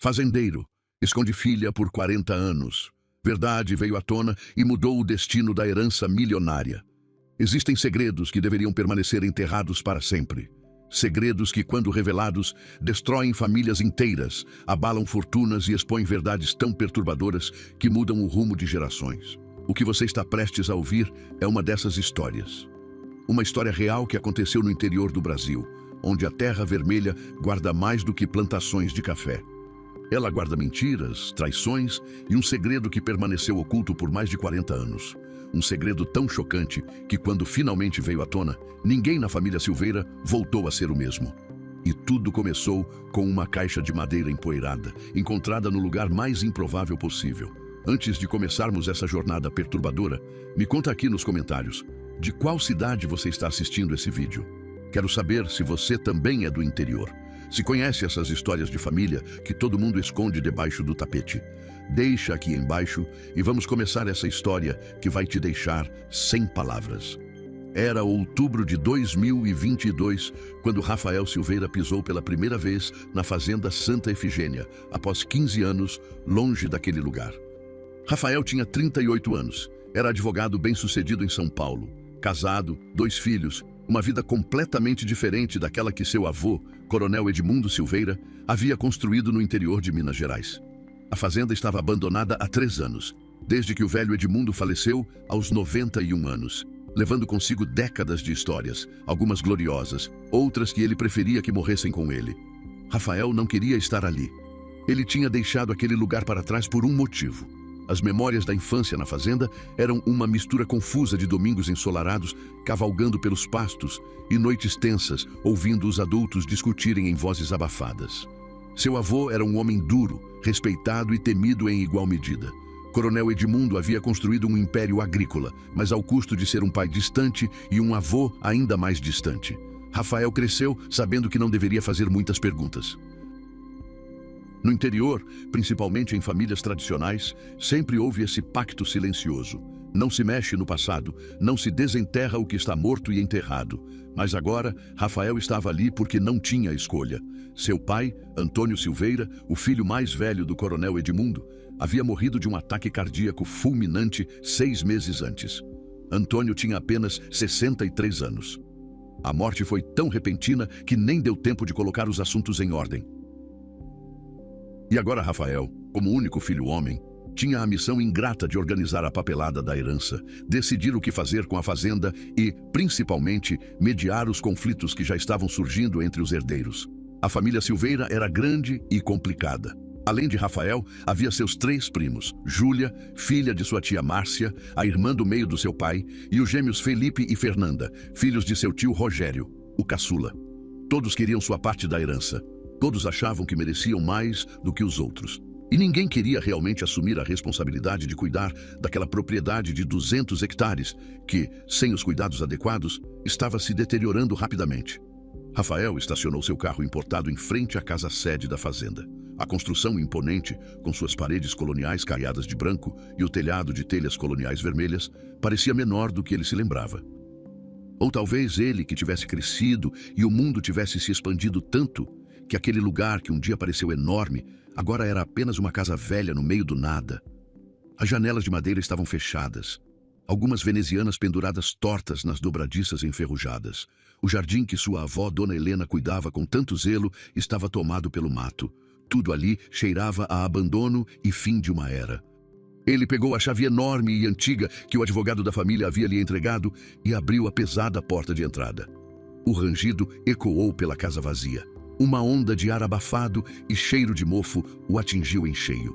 Fazendeiro, esconde filha por 40 anos. Verdade veio à tona e mudou o destino da herança milionária. Existem segredos que deveriam permanecer enterrados para sempre. Segredos que, quando revelados, destroem famílias inteiras, abalam fortunas e expõem verdades tão perturbadoras que mudam o rumo de gerações. O que você está prestes a ouvir é uma dessas histórias. Uma história real que aconteceu no interior do Brasil, onde a terra vermelha guarda mais do que plantações de café. Ela guarda mentiras, traições e um segredo que permaneceu oculto por mais de 40 anos. Um segredo tão chocante que, quando finalmente veio à tona, ninguém na família Silveira voltou a ser o mesmo. E tudo começou com uma caixa de madeira empoeirada, encontrada no lugar mais improvável possível. Antes de começarmos essa jornada perturbadora, me conta aqui nos comentários, de qual cidade você está assistindo esse vídeo? Quero saber se você também é do interior. Se conhece essas histórias de família que todo mundo esconde debaixo do tapete. Deixa aqui embaixo e vamos começar essa história que vai te deixar sem palavras. Era outubro de 2022, quando Rafael Silveira pisou pela primeira vez na fazenda Santa Efigênia, após 15 anos longe daquele lugar. Rafael tinha 38 anos, era advogado bem-sucedido em São Paulo, casado, 2 filhos, uma vida completamente diferente daquela que seu avô, Coronel Edmundo Silveira, havia construído no interior de Minas Gerais. A fazenda estava abandonada há 3 anos, desde que o velho Edmundo faleceu aos 91 anos, levando consigo décadas de histórias, algumas gloriosas, outras que ele preferia que morressem com ele. Rafael não queria estar ali. Ele tinha deixado aquele lugar para trás por um motivo. As memórias da infância na fazenda eram uma mistura confusa de domingos ensolarados, cavalgando pelos pastos, e noites tensas, ouvindo os adultos discutirem em vozes abafadas. Seu avô era um homem duro, respeitado e temido em igual medida. Coronel Edmundo havia construído um império agrícola, mas ao custo de ser um pai distante e um avô ainda mais distante. Rafael cresceu sabendo que não deveria fazer muitas perguntas. No interior, principalmente em famílias tradicionais, sempre houve esse pacto silencioso. Não se mexe no passado, não se desenterra o que está morto e enterrado. Mas agora, Rafael estava ali porque não tinha escolha. Seu pai, Antônio Silveira, o filho mais velho do coronel Edmundo, havia morrido de um ataque cardíaco fulminante 6 meses antes. Antônio tinha apenas 63 anos. A morte foi tão repentina que nem deu tempo de colocar os assuntos em ordem. E agora Rafael, como único filho homem, tinha a missão ingrata de organizar a papelada da herança, decidir o que fazer com a fazenda e, principalmente, mediar os conflitos que já estavam surgindo entre os herdeiros. A família Silveira era grande e complicada. Além de Rafael, havia seus 3 primos, Júlia, filha de sua tia Márcia, a irmã do meio do seu pai, e os gêmeos Felipe e Fernanda, filhos de seu tio Rogério, o caçula. Todos queriam sua parte da herança. Todos achavam que mereciam mais do que os outros. E ninguém queria realmente assumir a responsabilidade de cuidar daquela propriedade de 200 hectares que, sem os cuidados adequados, estava se deteriorando rapidamente. Rafael estacionou seu carro importado em frente à casa-sede da fazenda. A construção imponente, com suas paredes coloniais caiadas de branco e o telhado de telhas coloniais vermelhas, parecia menor do que ele se lembrava. Ou talvez ele que tivesse crescido e o mundo tivesse se expandido tanto que aquele lugar que um dia pareceu enorme, agora era apenas uma casa velha no meio do nada. As janelas de madeira estavam fechadas, algumas venezianas penduradas tortas nas dobradiças enferrujadas. O jardim que sua avó, Dona Helena, cuidava com tanto zelo estava tomado pelo mato. Tudo ali cheirava a abandono e fim de uma era. Ele pegou a chave enorme e antiga que o advogado da família havia lhe entregado e abriu a pesada porta de entrada. O rangido ecoou pela casa vazia. Uma onda de ar abafado e cheiro de mofo o atingiu em cheio.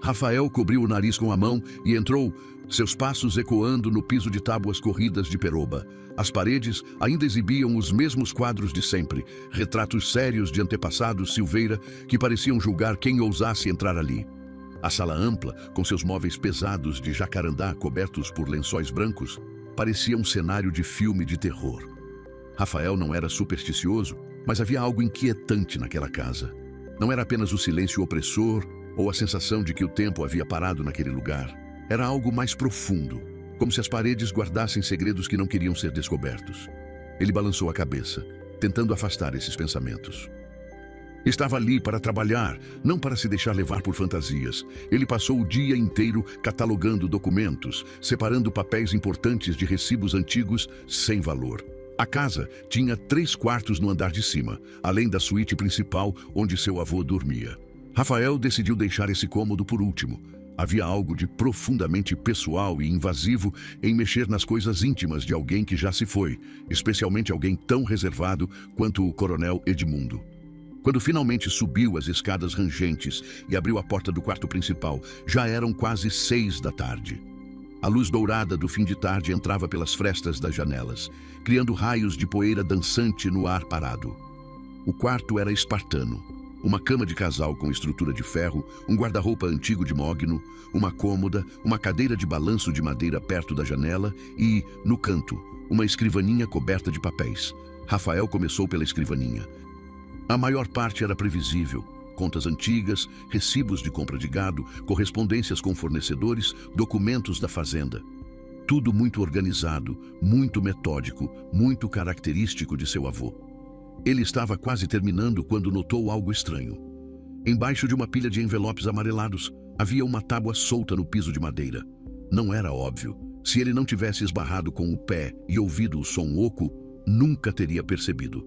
Rafael cobriu o nariz com a mão e entrou, seus passos ecoando no piso de tábuas corridas de peroba. As paredes ainda exibiam os mesmos quadros de sempre, retratos sérios de antepassados Silveira que pareciam julgar quem ousasse entrar ali. A sala ampla, com seus móveis pesados de jacarandá cobertos por lençóis brancos, parecia um cenário de filme de terror. Rafael não era supersticioso, mas havia algo inquietante naquela casa. Não era apenas o silêncio opressor ou a sensação de que o tempo havia parado naquele lugar. Era algo mais profundo, como se as paredes guardassem segredos que não queriam ser descobertos. Ele balançou a cabeça, tentando afastar esses pensamentos. Estava ali para trabalhar, não para se deixar levar por fantasias. Ele passou o dia inteiro catalogando documentos, separando papéis importantes de recibos antigos sem valor. A casa tinha 3 quartos no andar de cima, além da suíte principal onde seu avô dormia. Rafael decidiu deixar esse cômodo por último. Havia algo de profundamente pessoal e invasivo em mexer nas coisas íntimas de alguém que já se foi, especialmente alguém tão reservado quanto o coronel Edmundo. Quando finalmente subiu as escadas rangentes e abriu a porta do quarto principal, já eram quase 6 da tarde. A luz dourada do fim de tarde entrava pelas frestas das janelas, criando raios de poeira dançante no ar parado. O quarto era espartano. Uma cama de casal com estrutura de ferro, um guarda-roupa antigo de mogno, uma cômoda, uma cadeira de balanço de madeira perto da janela e, no canto, uma escrivaninha coberta de papéis. Rafael começou pela escrivaninha. A maior parte era previsível. Contas antigas, recibos de compra de gado, correspondências com fornecedores, documentos da fazenda. Tudo muito organizado, muito metódico, muito característico de seu avô. Ele estava quase terminando quando notou algo estranho. Embaixo de uma pilha de envelopes amarelados, havia uma tábua solta no piso de madeira. Não era óbvio. Se ele não tivesse esbarrado com o pé e ouvido o som oco, nunca teria percebido.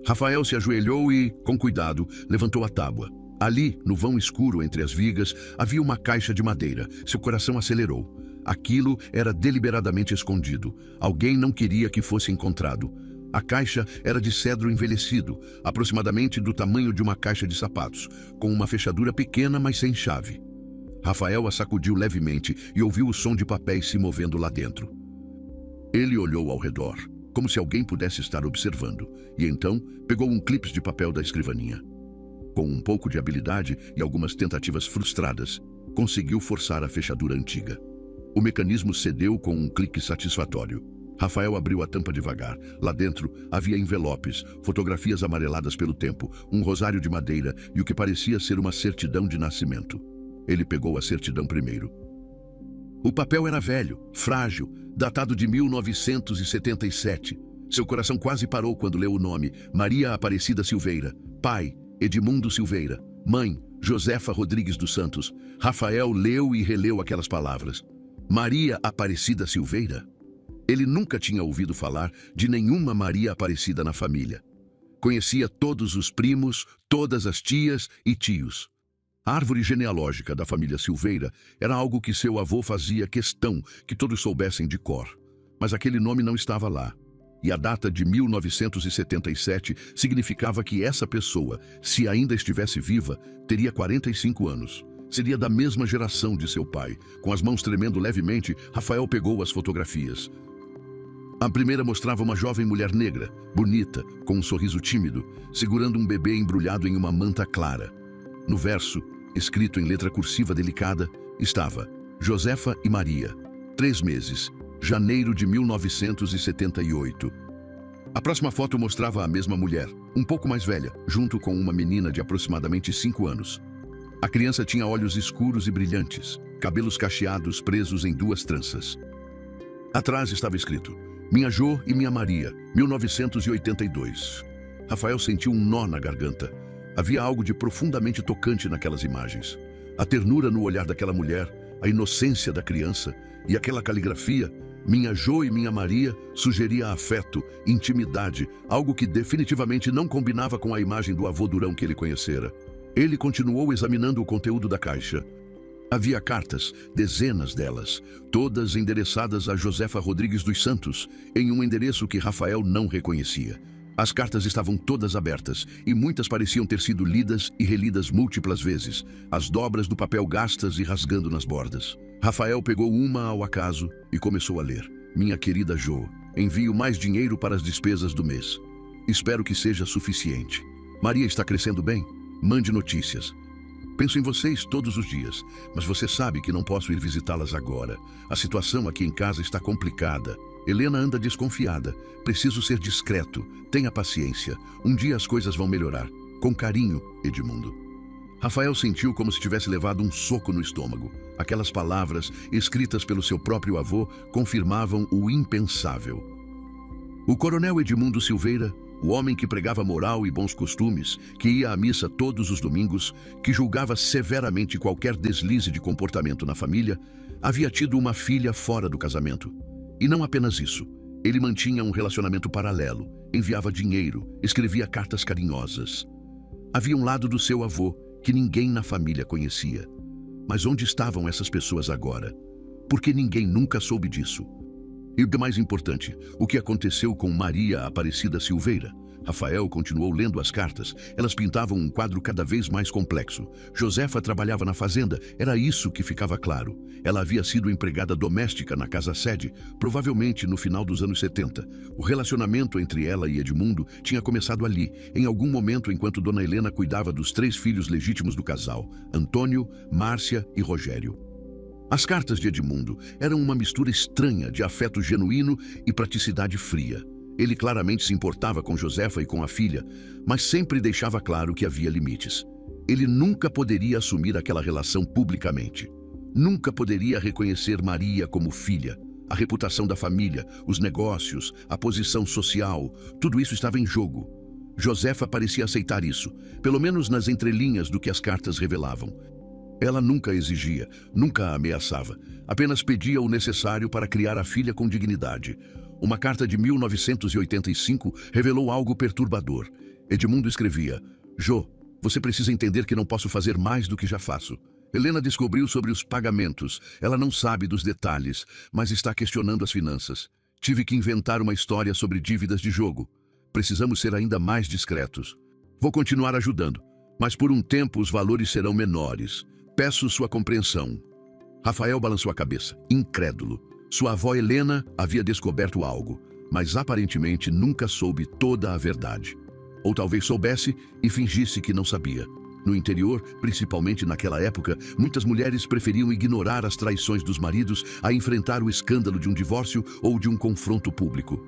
Rafael se ajoelhou e, com cuidado, levantou a tábua. Ali, no vão escuro entre as vigas, havia uma caixa de madeira. Seu coração acelerou. Aquilo era deliberadamente escondido. Alguém não queria que fosse encontrado. A caixa era de cedro envelhecido, aproximadamente do tamanho de uma caixa de sapatos, com uma fechadura pequena, mas sem chave. Rafael a sacudiu levemente e ouviu o som de papéis se movendo lá dentro. Ele olhou ao redor, como se alguém pudesse estar observando, e então pegou um clipe de papel da escrivaninha. Com um pouco de habilidade e algumas tentativas frustradas, conseguiu forçar a fechadura antiga. O mecanismo cedeu com um clique satisfatório. Rafael abriu a tampa devagar. Lá dentro havia envelopes, fotografias amareladas pelo tempo, um rosário de madeira e o que parecia ser uma certidão de nascimento. Ele pegou a certidão primeiro. O papel era velho, frágil, datado de 1977. Seu coração quase parou quando leu o nome: Maria Aparecida Silveira. Pai: Edmundo Silveira. Mãe: Josefa Rodrigues dos Santos. Rafael leu e releu aquelas palavras. Maria Aparecida Silveira? Ele nunca tinha ouvido falar de nenhuma Maria Aparecida na família. Conhecia todos os primos, todas as tias e tios. A árvore genealógica da família Silveira era algo que seu avô fazia questão que todos soubessem de cor. Mas aquele nome não estava lá. E a data de 1977 significava que essa pessoa, se ainda estivesse viva, teria 45 anos. Seria da mesma geração de seu pai. Com as mãos tremendo levemente, Rafael pegou as fotografias. A primeira mostrava uma jovem mulher negra, bonita, com um sorriso tímido, segurando um bebê embrulhado em uma manta clara. No verso, escrito em letra cursiva delicada, estava Josefa e Maria, 3 meses, janeiro de 1978. A próxima foto mostrava a mesma mulher, um pouco mais velha, junto com uma menina de aproximadamente 5 anos. A criança tinha olhos escuros e brilhantes, cabelos cacheados presos em 2 tranças. Atrás estava escrito: Minha Jô e Minha Maria, 1982. Rafael sentiu um nó na garganta. Havia algo de profundamente tocante naquelas imagens. A ternura no olhar daquela mulher, a inocência da criança e aquela caligrafia, Minha Jô e Minha Maria, sugeria afeto, intimidade, algo que definitivamente não combinava com a imagem do avô Durão que ele conhecera. Ele continuou examinando o conteúdo da caixa. Havia cartas, dezenas delas, todas endereçadas a Josefa Rodrigues dos Santos, em um endereço que Rafael não reconhecia. As cartas estavam todas abertas, e muitas pareciam ter sido lidas e relidas múltiplas vezes, as dobras do papel gastas e rasgando nas bordas. Rafael pegou uma ao acaso e começou a ler. Minha querida Jô, envio mais dinheiro para as despesas do mês. Espero que seja suficiente. Maria está crescendo bem? Mande notícias. Penso em vocês todos os dias, mas você sabe que não posso ir visitá-las agora. A situação aqui em casa está complicada. Helena anda desconfiada. Preciso ser discreto. Tenha paciência. Um dia as coisas vão melhorar. Com carinho, Edmundo. Rafael sentiu como se tivesse levado um soco no estômago. Aquelas palavras, escritas pelo seu próprio avô, confirmavam o impensável. O coronel Edmundo Silveira, O homem que pregava moral e bons costumes, que ia à missa todos os domingos, que julgava severamente qualquer deslize de comportamento na família, havia tido uma filha fora do casamento. E não apenas isso. Ele mantinha um relacionamento paralelo, enviava dinheiro, escrevia cartas carinhosas. Havia um lado do seu avô que ninguém na família conhecia. Mas onde estavam essas pessoas agora? Por que ninguém nunca soube disso? E o que é mais importante, o que aconteceu com Maria Aparecida Silveira? Rafael continuou lendo as cartas. Elas pintavam um quadro cada vez mais complexo. Josefa trabalhava na fazenda, era isso que ficava claro. Ela havia sido empregada doméstica na casa-sede, provavelmente no final dos anos 70. O relacionamento entre ela e Edmundo tinha começado ali, em algum momento enquanto Dona Helena cuidava dos 3 filhos legítimos do casal, Antônio, Márcia e Rogério. As cartas de Edmundo eram uma mistura estranha de afeto genuíno e praticidade fria. Ele claramente se importava com Josefa e com a filha, mas sempre deixava claro que havia limites. Ele nunca poderia assumir aquela relação publicamente. Nunca poderia reconhecer Maria como filha. A reputação da família, os negócios, a posição social, tudo isso estava em jogo. Josefa parecia aceitar isso, pelo menos nas entrelinhas do que as cartas revelavam. Ela nunca exigia, nunca a ameaçava, apenas pedia o necessário para criar a filha com dignidade. Uma carta de 1985 revelou algo perturbador. Edmundo escrevia: "Jô, você precisa entender que não posso fazer mais do que já faço. Helena descobriu sobre os pagamentos. Ela não sabe dos detalhes, mas está questionando as finanças. Tive que inventar uma história sobre dívidas de jogo. Precisamos ser ainda mais discretos. Vou continuar ajudando, mas por um tempo os valores serão menores. Peço sua compreensão." Rafael balançou a cabeça, incrédulo. Sua avó Helena havia descoberto algo, mas aparentemente nunca soube toda a verdade. Ou talvez soubesse e fingisse que não sabia. No interior, principalmente naquela época, muitas mulheres preferiam ignorar as traições dos maridos a enfrentar o escândalo de um divórcio ou de um confronto público.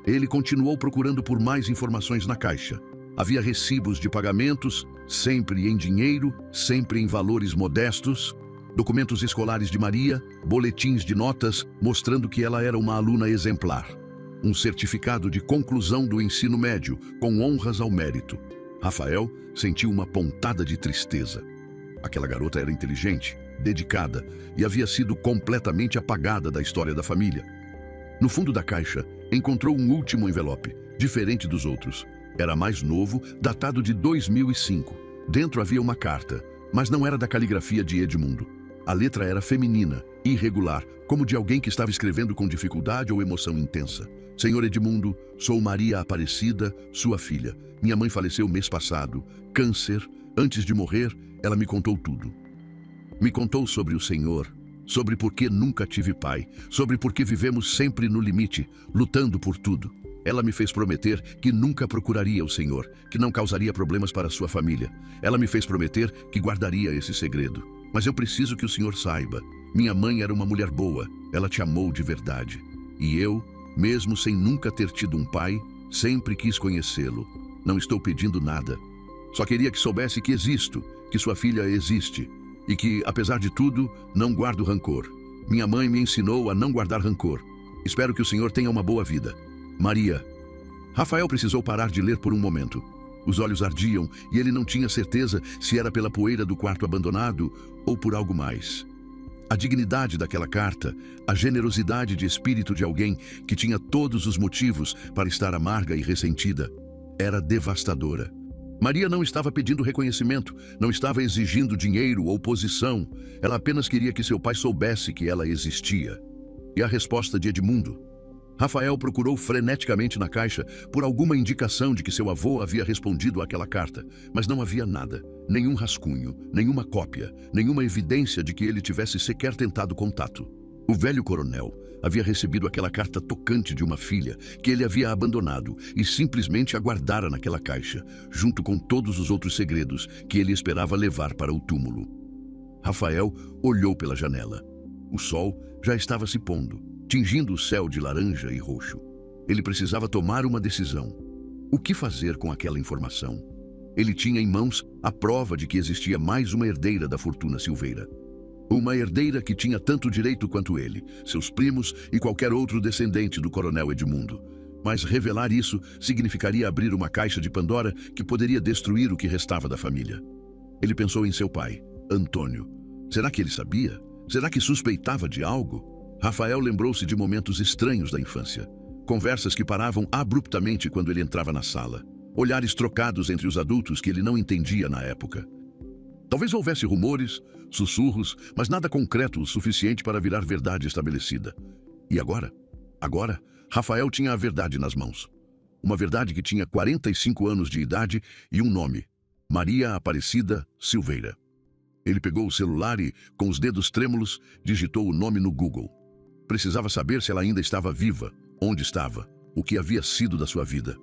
Ele continuou procurando por mais informações na caixa. Havia recibos de pagamentos, sempre em dinheiro, sempre em valores modestos, documentos escolares de Maria, boletins de notas mostrando que ela era uma aluna exemplar. Um certificado de conclusão do ensino médio, com honras ao mérito. Rafael sentiu uma pontada de tristeza. Aquela garota era inteligente, dedicada e havia sido completamente apagada da história da família. No fundo da caixa, encontrou um último envelope, diferente dos outros. Era mais novo, datado de 2005. Dentro havia uma carta, mas não era da caligrafia de Edmundo. A letra era feminina, irregular, como de alguém que estava escrevendo com dificuldade ou emoção intensa. "Senhor Edmundo, sou Maria Aparecida, sua filha. Minha mãe faleceu mês passado. Câncer. Antes de morrer, ela me contou tudo. Me contou sobre o Senhor, sobre por que nunca tive pai, sobre por que vivemos sempre no limite, lutando por tudo. Ela me fez prometer que nunca procuraria o Senhor, que não causaria problemas para sua família. Ela me fez prometer que guardaria esse segredo. Mas eu preciso que o Senhor saiba. Minha mãe era uma mulher boa, ela te amou de verdade. E eu, mesmo sem nunca ter tido um pai, sempre quis conhecê-lo. Não estou pedindo nada. Só queria que soubesse que existo, que sua filha existe. E que, apesar de tudo, não guardo rancor. Minha mãe me ensinou a não guardar rancor. Espero que o Senhor tenha uma boa vida. Maria." Rafael precisou parar de ler por um momento. Os olhos ardiam e ele não tinha certeza se era pela poeira do quarto abandonado ou por algo mais. A dignidade daquela carta, a generosidade de espírito de alguém que tinha todos os motivos para estar amarga e ressentida, era devastadora. Maria não estava pedindo reconhecimento, não estava exigindo dinheiro ou posição. Ela apenas queria que seu pai soubesse que ela existia. E a resposta de Edmundo? Rafael procurou freneticamente na caixa por alguma indicação de que seu avô havia respondido àquela carta, mas não havia nada, nenhum rascunho, nenhuma cópia, nenhuma evidência de que ele tivesse sequer tentado contato. O velho coronel havia recebido aquela carta tocante de uma filha que ele havia abandonado e simplesmente a guardara naquela caixa, junto com todos os outros segredos que ele esperava levar para o túmulo. Rafael olhou pela janela. O sol já estava se pondo, tingindo o céu de laranja e roxo. Ele precisava tomar uma decisão. O que fazer com aquela informação? Ele tinha em mãos a prova de que existia mais uma herdeira da fortuna Silveira. Uma herdeira que tinha tanto direito quanto ele, seus primos e qualquer outro descendente do coronel Edmundo. Mas revelar isso significaria abrir uma caixa de Pandora que poderia destruir o que restava da família. Ele pensou em seu pai, Antônio. Será que ele sabia? Será que suspeitava de algo? Rafael lembrou-se de momentos estranhos da infância. Conversas que paravam abruptamente quando ele entrava na sala. Olhares trocados entre os adultos que ele não entendia na época. Talvez houvesse rumores, sussurros, mas nada concreto o suficiente para virar verdade estabelecida. E agora? Agora, Rafael tinha a verdade nas mãos. Uma verdade que tinha 45 anos de idade e um nome: Maria Aparecida Silveira. Ele pegou o celular e, com os dedos trêmulos, digitou o nome no Google. Precisava saber se ela ainda estava viva, onde estava, o que havia sido da sua vida.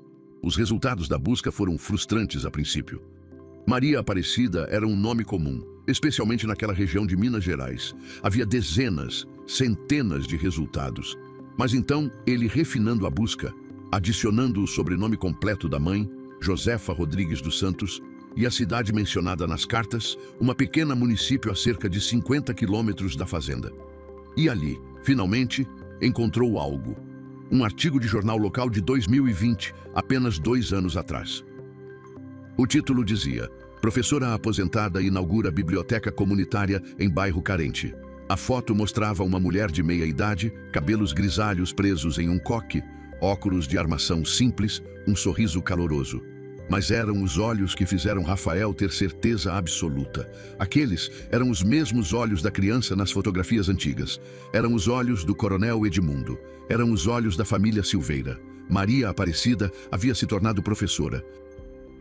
Os resultados da busca foram frustrantes a princípio. Maria Aparecida era um nome comum, especialmente naquela região de Minas Gerais. Havia dezenas, centenas de resultados. Mas então, ele refinando a busca, adicionando o sobrenome completo da mãe, Josefa Rodrigues dos Santos, e a cidade mencionada nas cartas, uma pequena município a cerca de 50 quilômetros da fazenda. E ali, finalmente, encontrou algo. Um artigo de jornal local de 2020, apenas 2 anos atrás. O título dizia: Professora aposentada inaugura biblioteca comunitária em bairro carente. A foto mostrava uma mulher de meia idade, cabelos grisalhos presos em um coque, óculos de armação simples, um sorriso caloroso. Mas eram os olhos que fizeram Rafael ter certeza absoluta. Aqueles eram os mesmos olhos da criança nas fotografias antigas. Eram os olhos do coronel Edmundo. Eram os olhos da família Silveira. Maria Aparecida havia se tornado professora.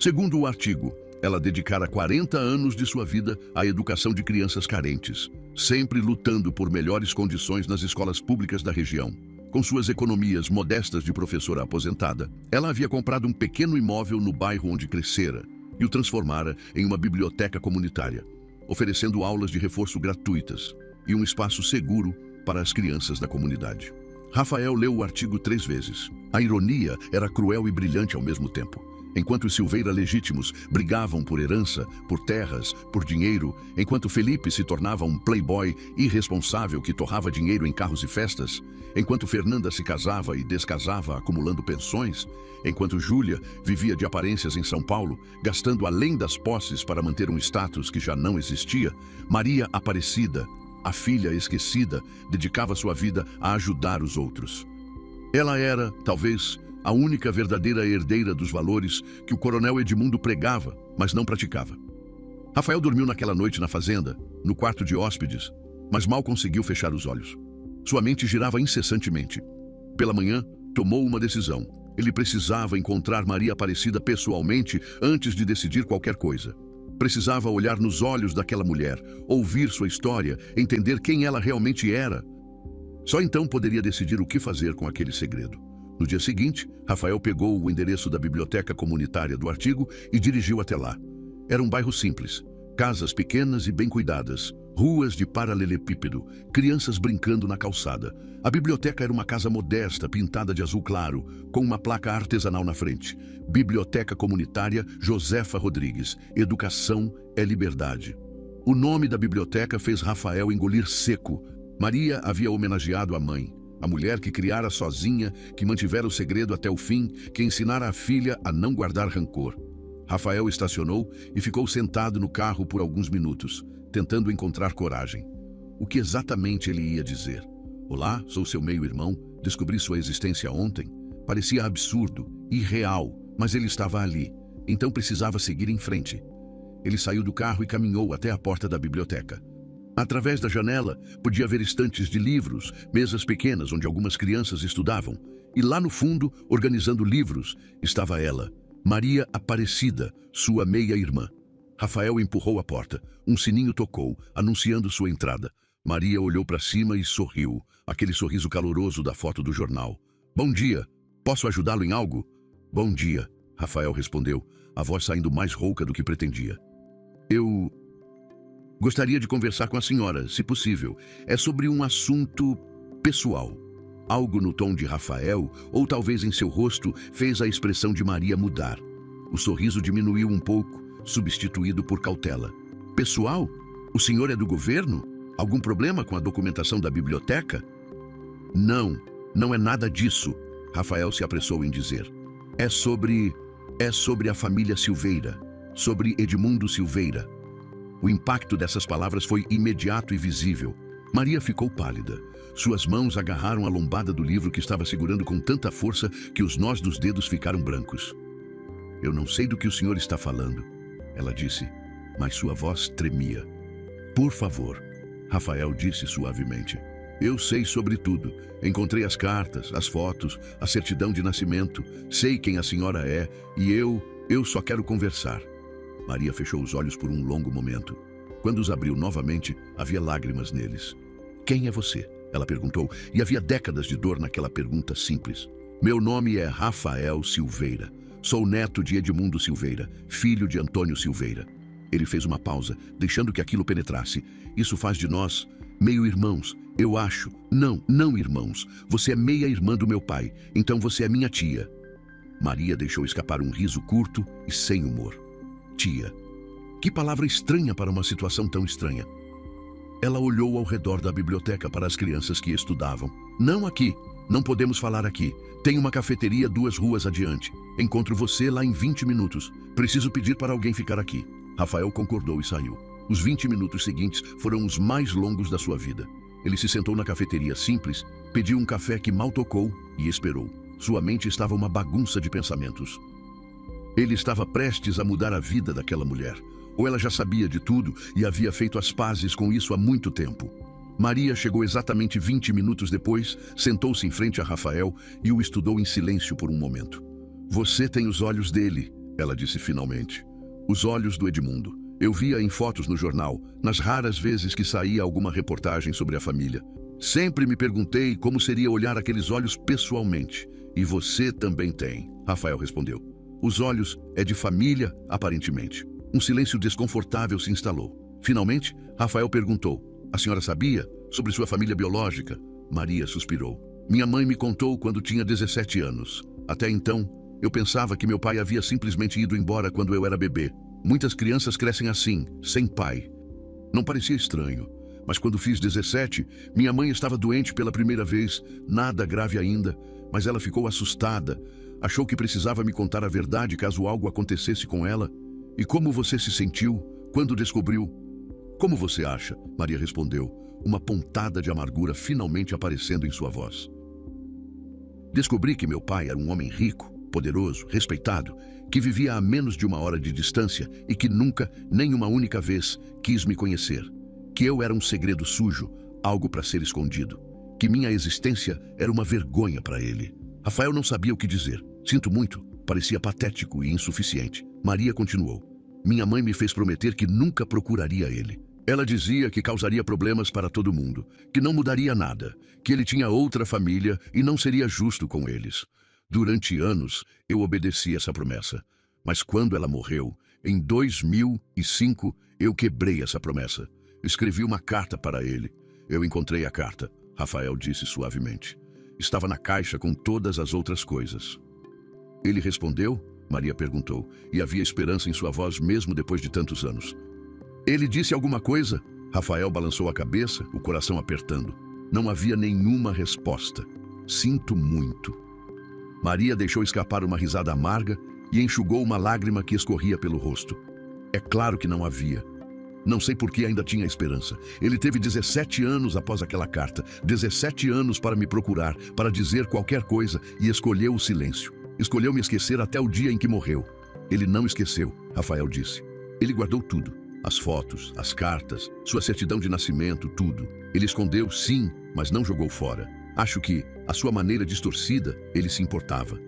Segundo o artigo, ela dedicara 40 anos de sua vida à educação de crianças carentes, sempre lutando por melhores condições nas escolas públicas da região. Com suas economias modestas de professora aposentada, ela havia comprado um pequeno imóvel no bairro onde crescera e o transformara em uma biblioteca comunitária, oferecendo aulas de reforço gratuitas e um espaço seguro para as crianças da comunidade. Rafael leu o artigo 3 vezes. A ironia era cruel e brilhante ao mesmo tempo. Enquanto os Silveira legítimos brigavam por herança, por terras, por dinheiro, enquanto Felipe se tornava um playboy irresponsável que torrava dinheiro em carros e festas, enquanto Fernanda se casava e descasava acumulando pensões, enquanto Júlia vivia de aparências em São Paulo, gastando além das posses para manter um status que já não existia, Maria Aparecida, a filha esquecida, dedicava sua vida a ajudar os outros. Ela era, talvez, a única verdadeira herdeira dos valores que o coronel Edmundo pregava, mas não praticava. Rafael dormiu naquela noite na fazenda, no quarto de hóspedes, mas mal conseguiu fechar os olhos. Sua mente girava incessantemente. Pela manhã, tomou uma decisão. Ele precisava encontrar Maria Aparecida pessoalmente antes de decidir qualquer coisa. Precisava olhar nos olhos daquela mulher, ouvir sua história, entender quem ela realmente era. Só então poderia decidir o que fazer com aquele segredo. No dia seguinte, Rafael pegou o endereço da biblioteca comunitária do artigo e dirigiu até lá. Era um bairro simples, casas pequenas e bem cuidadas, ruas de paralelepípedo, crianças brincando na calçada. A biblioteca era uma casa modesta, pintada de azul claro, com uma placa artesanal na frente. Biblioteca Comunitária Josefa Rodrigues. Educação é liberdade. O nome da biblioteca fez Rafael engolir seco. Maria havia homenageado a mãe. A mulher que criara sozinha, que mantivera o segredo até o fim, que ensinara a filha a não guardar rancor. Rafael estacionou e ficou sentado no carro por alguns minutos, tentando encontrar coragem. O que exatamente ele ia dizer? Olá, sou seu meio-irmão, descobri sua existência ontem. Parecia absurdo, irreal, mas ele estava ali, então precisava seguir em frente. Ele saiu do carro e caminhou até a porta da biblioteca. Através da janela, podia ver estantes de livros, mesas pequenas onde algumas crianças estudavam. E lá no fundo, organizando livros, estava ela, Maria Aparecida, sua meia-irmã. Rafael empurrou a porta. Um sininho tocou, anunciando sua entrada. Maria olhou para cima e sorriu, aquele sorriso caloroso da foto do jornal. Bom dia, posso ajudá-lo em algo? Bom dia, Rafael respondeu, a voz saindo mais rouca do que pretendia. Eu gostaria de conversar com a senhora, se possível. É sobre um assunto pessoal. Algo no tom de Rafael, ou talvez em seu rosto, fez a expressão de Maria mudar. O sorriso diminuiu um pouco, substituído por cautela. Pessoal? O senhor é do governo? Algum problema com a documentação da biblioteca? Não, não é nada disso. Rafael se apressou em dizer. É sobre a família Silveira, sobre Edmundo Silveira. O impacto dessas palavras foi imediato e visível. Maria ficou pálida. Suas mãos agarraram a lombada do livro que estava segurando com tanta força que os nós dos dedos ficaram brancos. Eu não sei do que o senhor está falando, ela disse, mas sua voz tremia. Por favor, Rafael disse suavemente. Eu sei sobre tudo. Encontrei as cartas, as fotos, a certidão de nascimento. Sei quem a senhora é e eu só quero conversar. Maria fechou os olhos por um longo momento. Quando os abriu novamente, havia lágrimas neles. Quem é você? Ela perguntou, e havia décadas de dor naquela pergunta simples. Meu nome é Rafael Silveira. Sou neto de Edmundo Silveira, filho de Antônio Silveira. Ele fez uma pausa, deixando que aquilo penetrasse. Isso faz de nós meio-irmãos, eu acho. Não irmãos. Você é meia-irmã do meu pai, então você é minha tia. Maria deixou escapar um riso curto e sem humor. Tia. Que palavra estranha para uma situação tão estranha. Ela olhou ao redor da biblioteca para as crianças que estudavam. Não aqui. Não podemos falar aqui. Tem uma cafeteria 2 ruas adiante. Encontro você lá em 20 minutos. Preciso pedir para alguém ficar aqui. Rafael concordou e saiu. Os 20 minutos seguintes foram os mais longos da sua vida. Ele se sentou na cafeteria simples, pediu um café que mal tocou e esperou. Sua mente estava uma bagunça de pensamentos. Ele estava prestes a mudar a vida daquela mulher. Ou ela já sabia de tudo e havia feito as pazes com isso há muito tempo. Maria chegou exatamente 20 minutos depois, sentou-se em frente a Rafael e o estudou em silêncio por um momento. Você tem os olhos dele, ela disse finalmente. Os olhos do Edmundo. Eu via em fotos no jornal, nas raras vezes que saía alguma reportagem sobre a família. Sempre me perguntei como seria olhar aqueles olhos pessoalmente. E você também tem, Rafael respondeu. Os olhos é de família, aparentemente. Um silêncio desconfortável se instalou. Finalmente, Rafael perguntou, a senhora sabia sobre sua família biológica? Maria suspirou. Minha mãe me contou quando tinha 17 anos. Até então, eu pensava que meu pai havia simplesmente ido embora quando eu era bebê. Muitas crianças crescem assim, sem pai. Não parecia estranho, mas quando fiz 17, minha mãe estava doente pela primeira vez, nada grave ainda, mas ela ficou assustada. Achou que precisava me contar a verdade caso algo acontecesse com ela. E como você se sentiu quando descobriu? Como você acha? Maria respondeu, uma pontada de amargura finalmente aparecendo em sua voz. Descobri que meu pai era um homem rico, poderoso, respeitado, que vivia a menos de 1 hora de distância e que nunca, nem uma única vez, quis me conhecer. Que eu era um segredo sujo, algo para ser escondido. Que minha existência era uma vergonha para ele. Rafael não sabia o que dizer. Sinto muito, parecia patético e insuficiente. Maria continuou. Minha mãe me fez prometer que nunca procuraria ele. Ela dizia que causaria problemas para todo mundo, que não mudaria nada, que ele tinha outra família e não seria justo com eles. Durante anos, eu obedeci essa promessa. Mas quando ela morreu, em 2005, eu quebrei essa promessa. Escrevi uma carta para ele. Eu encontrei a carta, Rafael disse suavemente. Estava na caixa com todas as outras coisas. Ele respondeu? Maria perguntou, e havia esperança em sua voz mesmo depois de tantos anos. Ele disse alguma coisa? Rafael balançou a cabeça, o coração apertando. Não havia nenhuma resposta. Sinto muito. Maria deixou escapar uma risada amarga e enxugou uma lágrima que escorria pelo rosto. É claro que não havia. Não sei por que ainda tinha esperança. Ele teve 17 anos após aquela carta, 17 anos para me procurar, para dizer qualquer coisa e escolheu o silêncio. Escolheu me esquecer até o dia em que morreu. Ele não esqueceu, Rafael disse. Ele guardou tudo. As fotos, as cartas, sua certidão de nascimento, tudo. Ele escondeu, sim, mas não jogou fora. Acho que, à sua maneira distorcida, ele se importava.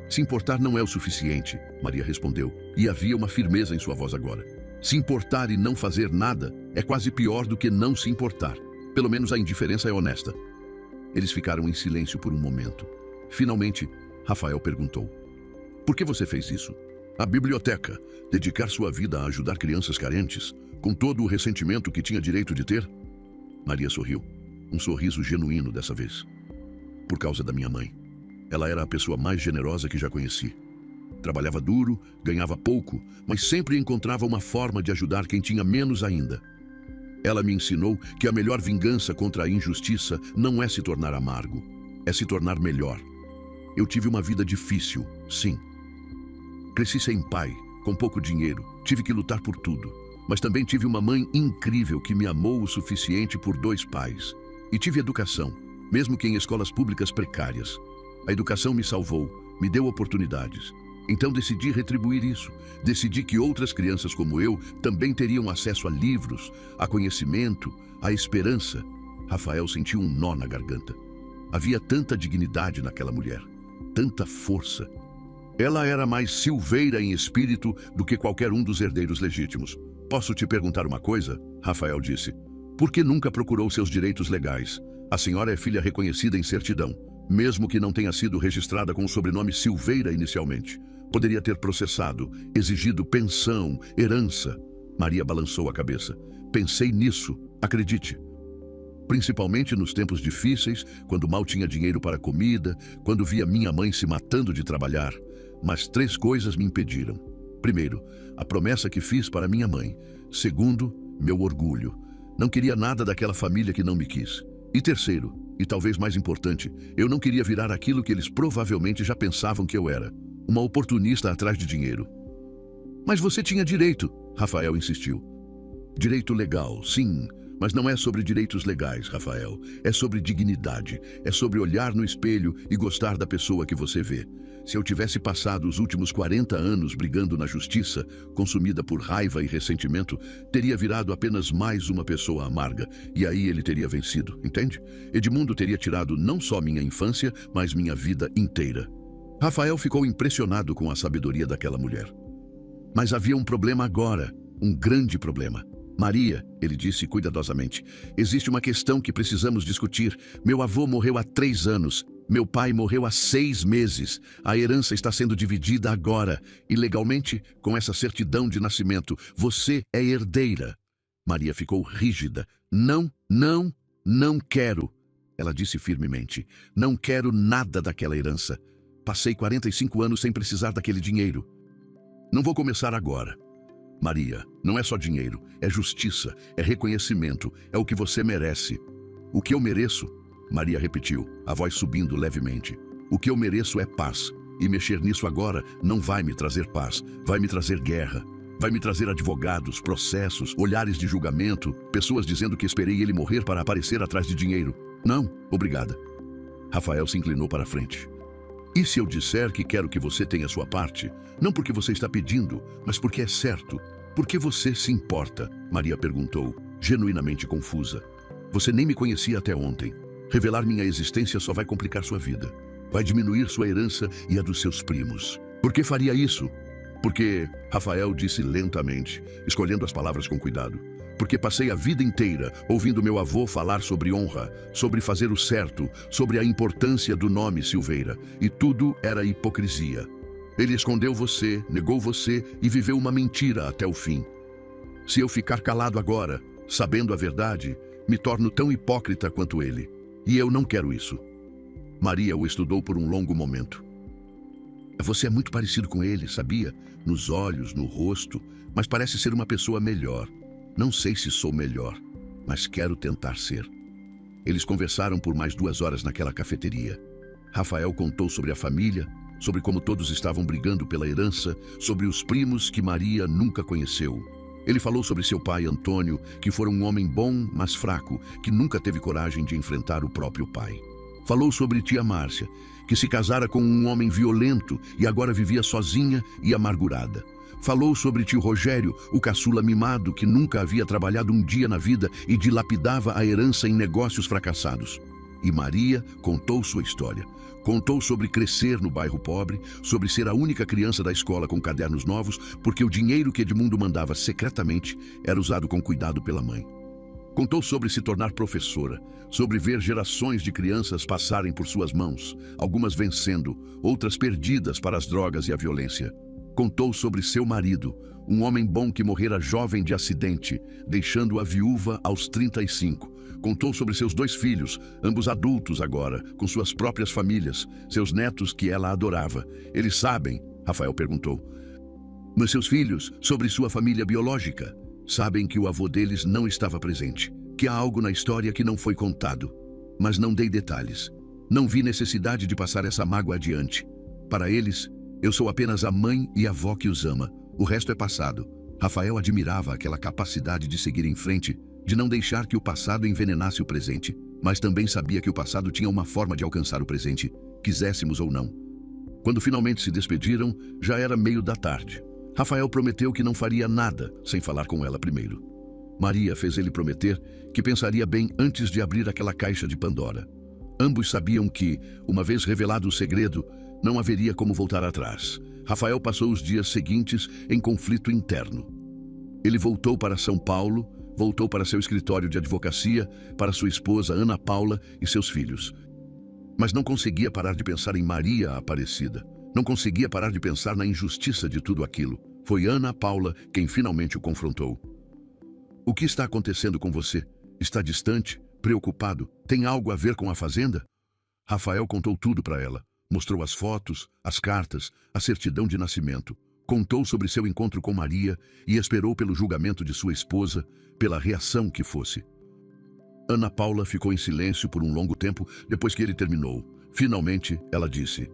Se importar não é o suficiente, Maria respondeu, e havia uma firmeza em sua voz agora. Se importar e não fazer nada é quase pior do que não se importar. Pelo menos a indiferença é honesta. Eles ficaram em silêncio por um momento. Finalmente, Rafael perguntou. Por que você fez isso? A biblioteca, dedicar sua vida a ajudar crianças carentes, com todo o ressentimento que tinha direito de ter? Maria sorriu, um sorriso genuíno dessa vez. Por causa da minha mãe. Ela era a pessoa mais generosa que já conheci. Trabalhava duro, ganhava pouco, mas sempre encontrava uma forma de ajudar quem tinha menos ainda. Ela me ensinou que a melhor vingança contra a injustiça não é se tornar amargo, é se tornar melhor. Eu tive uma vida difícil, sim. Cresci sem pai, com pouco dinheiro, tive que lutar por tudo. Mas também tive uma mãe incrível que me amou o suficiente por 2 pais. E tive educação, mesmo que em escolas públicas precárias. A educação me salvou, me deu oportunidades. Então decidi retribuir isso. Decidi que outras crianças como eu também teriam acesso a livros, a conhecimento, a esperança. Rafael sentiu um nó na garganta. Havia tanta dignidade naquela mulher, tanta força. Ela era mais Silveira em espírito do que qualquer um dos herdeiros legítimos. Posso te perguntar uma coisa? Rafael disse. Por que nunca procurou seus direitos legais? A senhora é filha reconhecida em certidão, mesmo que não tenha sido registrada com o sobrenome Silveira inicialmente. Poderia ter processado, exigido pensão, herança. Maria balançou a cabeça. Pensei nisso, acredite. Principalmente nos tempos difíceis, quando mal tinha dinheiro para comida, quando via minha mãe se matando de trabalhar. Mas 3 coisas me impediram. Primeiro, a promessa que fiz para minha mãe. Segundo, meu orgulho. Não queria nada daquela família que não me quis. E terceiro, e talvez mais importante, eu não queria virar aquilo que eles provavelmente já pensavam que eu era. Uma oportunista atrás de dinheiro. Mas você tinha direito, Rafael insistiu. Direito legal, sim. Mas não é sobre direitos legais, Rafael. É sobre dignidade. É sobre olhar no espelho e gostar da pessoa que você vê. Se eu tivesse passado os últimos 40 anos brigando na justiça, consumida por raiva e ressentimento, teria virado apenas mais uma pessoa amarga. E aí ele teria vencido, entende? Edmundo teria tirado não só minha infância, mas minha vida inteira. Rafael ficou impressionado com a sabedoria daquela mulher. Mas havia um problema agora, um grande problema. Maria, ele disse cuidadosamente, existe uma questão que precisamos discutir. Meu avô morreu há 3 anos. Meu pai morreu há 6 meses. A herança está sendo dividida agora. E legalmente, com essa certidão de nascimento, você é herdeira. Maria ficou rígida. Não quero. Ela disse firmemente. Não quero nada daquela herança. Passei 45 anos sem precisar daquele dinheiro. Não vou começar agora. Maria, não é só dinheiro, é justiça, é reconhecimento, é o que você merece. O que eu mereço? Maria repetiu, a voz subindo levemente. O que eu mereço é paz, e mexer nisso agora não vai me trazer paz, vai me trazer guerra. Vai me trazer advogados, processos, olhares de julgamento, pessoas dizendo que esperei ele morrer para aparecer atrás de dinheiro. Não, obrigada. Rafael se inclinou para a frente. E se eu disser que quero que você tenha sua parte, não porque você está pedindo, mas porque é certo? Por que você se importa? Maria perguntou, genuinamente confusa. Você nem me conhecia até ontem. Revelar minha existência só vai complicar sua vida. Vai diminuir sua herança e a dos seus primos. Por que faria isso? Porque, Rafael disse lentamente, escolhendo as palavras com cuidado, porque passei a vida inteira ouvindo meu avô falar sobre honra, sobre fazer o certo, sobre a importância do nome Silveira, e tudo era hipocrisia. Ele escondeu você, negou você e viveu uma mentira até o fim. Se eu ficar calado agora, sabendo a verdade, me torno tão hipócrita quanto ele. E eu não quero isso. Maria o estudou por um longo momento. Você é muito parecido com ele, sabia? Nos olhos, no rosto, mas parece ser uma pessoa melhor. Não sei se sou melhor, mas quero tentar ser. Eles conversaram por mais 2 horas naquela cafeteria. Rafael contou sobre a família, sobre como todos estavam brigando pela herança, sobre os primos que Maria nunca conheceu. Ele falou sobre seu pai, Antônio, que fora um homem bom, mas fraco, que nunca teve coragem de enfrentar o próprio pai. Falou sobre tia Márcia, que se casara com um homem violento e agora vivia sozinha e amargurada. Falou sobre tio Rogério, o caçula mimado que nunca havia trabalhado um dia na vida e dilapidava a herança em negócios fracassados. E Maria contou sua história. Contou sobre crescer no bairro pobre, sobre ser a única criança da escola com cadernos novos, porque o dinheiro que Edmundo mandava secretamente era usado com cuidado pela mãe. Contou sobre se tornar professora, sobre ver gerações de crianças passarem por suas mãos, algumas vencendo, outras perdidas para as drogas e a violência. Contou sobre seu marido, um homem bom que morrera jovem de acidente, deixando-a viúva aos 35. Contou sobre seus 2 filhos, ambos adultos agora, com suas próprias famílias, seus netos que ela adorava. Eles sabem, Rafael perguntou. Mas seus filhos, sobre sua família biológica, sabem que o avô deles não estava presente, que há algo na história que não foi contado. Mas não dei detalhes. Não vi necessidade de passar essa mágoa adiante. Para eles, eu sou apenas a mãe e a avó que os ama. O resto é passado. Rafael admirava aquela capacidade de seguir em frente, de não deixar que o passado envenenasse o presente, mas também sabia que o passado tinha uma forma de alcançar o presente, quiséssemos ou não. Quando finalmente se despediram, já era meio da tarde. Rafael prometeu que não faria nada sem falar com ela primeiro. Maria fez ele prometer que pensaria bem antes de abrir aquela caixa de Pandora. Ambos sabiam que, uma vez revelado o segredo, não haveria como voltar atrás. Rafael passou os dias seguintes em conflito interno. Ele voltou para São Paulo, voltou para seu escritório de advocacia, para sua esposa Ana Paula e seus filhos. Mas não conseguia parar de pensar em Maria Aparecida. Não conseguia parar de pensar na injustiça de tudo aquilo. Foi Ana Paula quem finalmente o confrontou. O que está acontecendo com você? Está distante? Preocupado? Tem algo a ver com a fazenda? Rafael contou tudo para ela. Mostrou as fotos, as cartas, a certidão de nascimento. Contou sobre seu encontro com Maria e esperou pelo julgamento de sua esposa, pela reação que fosse. Ana Paula ficou em silêncio por um longo tempo depois que ele terminou. Finalmente, ela disse: